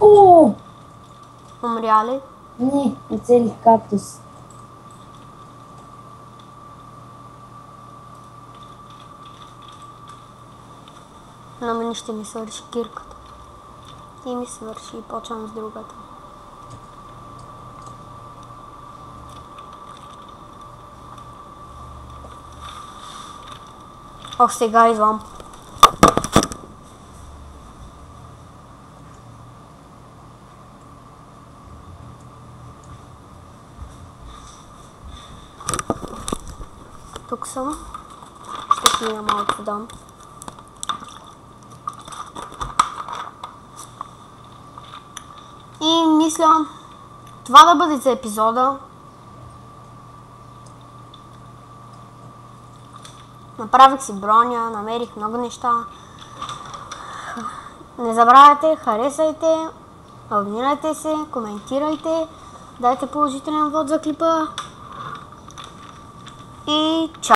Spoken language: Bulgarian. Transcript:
О! Умря ли? Не, оцелих кактус. На мен ще ми свърши кирката. И ми свърши и почвам с другата. Ох, сега идвам. Тук съм. Ще пия малко вода. И мисля това да бъде за епизода. Направих си броня, намерих много неща. Не забравяйте, харесайте, абонирайте се, коментирайте, дайте положителен вод за клипа и чао!